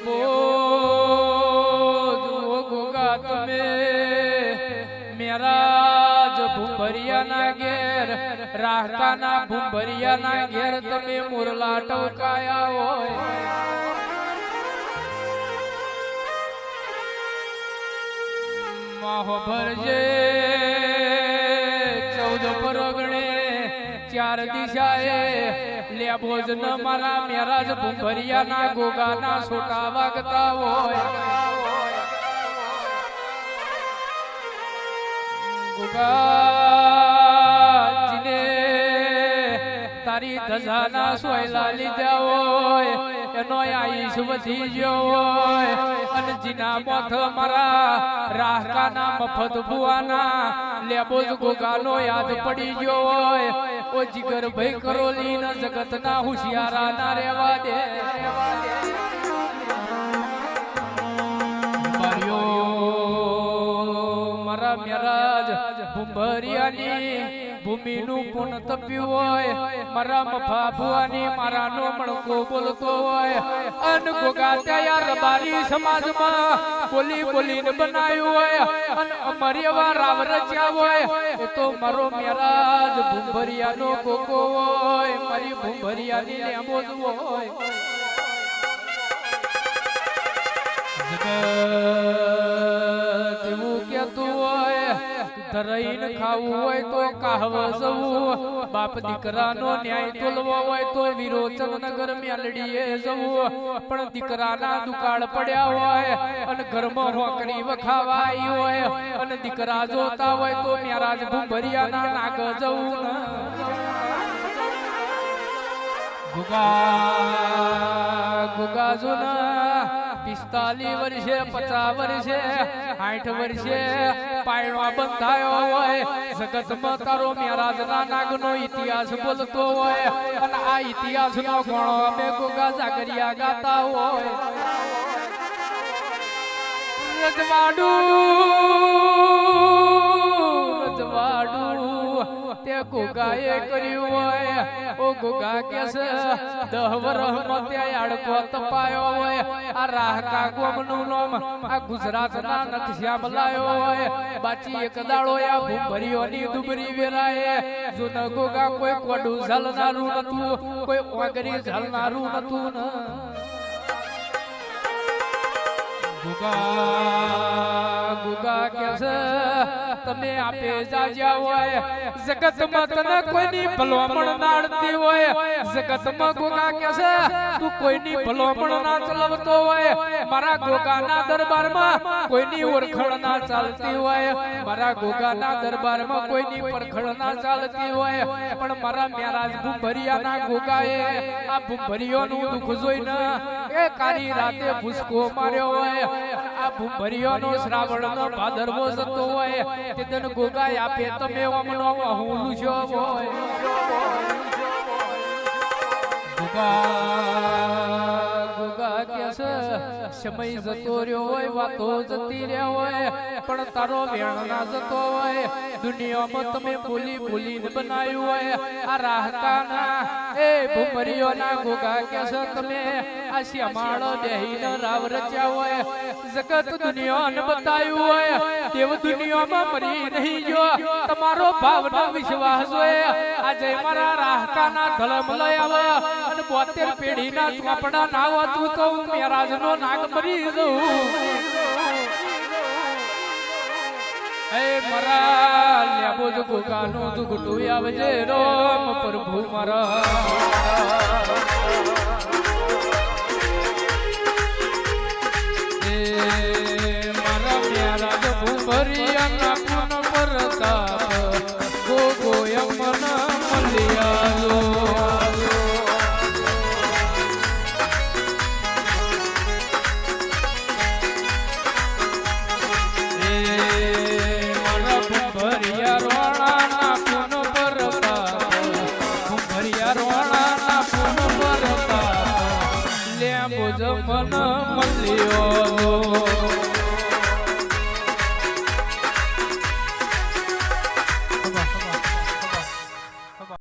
લેબો જુઓ ગોગા તમે મેરાજ ભૂંભરિયાના ઘેર રાહકાના ભૂંભરિયાના ઘેર તમે મુરલા ટવકાયા હોય માહો ભરજે 14 પરગણે 4 દિશાએ લેબો જ ન મારા મેરાજ ભૂંભરિયાના ગોગાના છોટા વાગતા હોય ગોગાજીને તારી ધજાના સોયલા લીધા હોય એનો આયુષ વધી ગયો હોય અને જીના મોથ મારા રાહકાના મફત ભુવાના લેબો જ ગોગાનો યાદ પડી ગયો હોય ઓ જીગર ભાઈ કરોલી ના જગતના હુશિયારા ના રેવા દે મારા મેરાજ ભૂંભરિયાની ભૂમિનું પુન તપ્યું હોય મારા મફા ભુવાની મારા નો મણકો બોલતો હોય અન ગોગા ત્યાં રબારી સમાજમાં બોલી બોલીને બનાવ્યું હોય અન અમારી એવા રાવ રચ્યા હોય એ તો મારો મેરાજ ભૂંભરિયાનો ગોગો હોય મારી ભૂંભરિયાની લેબો જ હોય એવું કેતું હોય ધરાઈને ખાવું હોય તો કાહવ જવું બાપ દીકરાનો ન્યાય તોલવો હોય તો વિરોચન નગર મેલડીએ જવું પણ દીકરાના દુકાળ પડ્યા હોય અને ઘરમાં હોકરી વખાવાઈ હોય અને દીકરા જોતા હોય તો મેરાજ ભૂંભરિયાના નાગ જવું ને ગુગા જો ના 45 વર્ષે 50 વર્ષે 60 વર્ષે પાયણવા બંધાયો હોય જગતમાં તારો મેરાજના નાગનો ઇતિહાસ બોલતો હોય અને આ ઇતિહાસનો ઘણો અમે ગોગા જાગરિયા ગાતા હોય રજવાડું તે ગોગાએ કર્યું હોય ઓ ગોગા કેસે 10 વર્ષમાં ત્યાં આડકો તપાયો હોય આ રાહકા ગોમનું નામ આ ગુજરાતના નકશા બલાયો હોય બાચી એક દાડો આ ભૂંભરિયોની દુબરી વેરાએ જો ન ગોગા કોઈ કોડું ઝલનારું નતું કોઈ ઓગરી ઝલનારું નતું ને ગોગા કેસે તમે આપે જાજ્યા હોય જગતમાં તને કોઈની ભલામણ નાડતી હોય જગતમાં ગોગા કેસે તું કોઈની ભલામણ ના ચલાવતો હોય મારા ગોગાના દરબારમાં કોઈની ઓળખણ ના ચાલતી હોય મારા ગોગાના દરબારમાં કોઈની પરખણ ના ચાલતી હોય પણ મારા મેરાજ ભૂંભરિયાના ગોગાએ આ ભૂંભરિયોનું દુઃખ જોઈને એ કાળી રાતે ભૂસકો માર્યો હોય આ ભૂંભરિયોનો શ્રાવણનો ભાદરવો જતો હોય તે દન ગોગા આપે તમે ઓમનો હું લુછો હોય ગોગા કેસે સમય જતો રહ્યો હોય વાતો જતી રહ્યા હોય પણ તારો વેણ ના જતો હોય દુનિયામાં તમે બોલી બોલીને બનાવ્યું હોય આ રાહકાના એ ભૂંભરિયોના ગોગા કેસે તમે આ શ્યામાળો બેહીને રાવ રચ્યા હોય જગત દુનિયાને બતાવ્યું હોય દેવ દુનિયામાં મરી નહીં ગયો તમારો ભાવનો વિશ્વાસ હોય આજે મારા રાહકાના ધલમ લઈ આવે અને 72 પેઢીના ચોપડા ના વાંચું તો હું મેરાજનો નાગ મરી જઉં એ મારા લેબો જ ગોગાનું દુગટું આવજે રોમ પ્રભુ મારા ભૂંભરિયાના પુન પરતાપ ગોગો યમના મલિયાલો મારા ભૂંભરિયા રોણાના પુન પરતાપ ભૂંભરિયા રોણાના પુન પરતાપ લેબો જમન મલિયાલો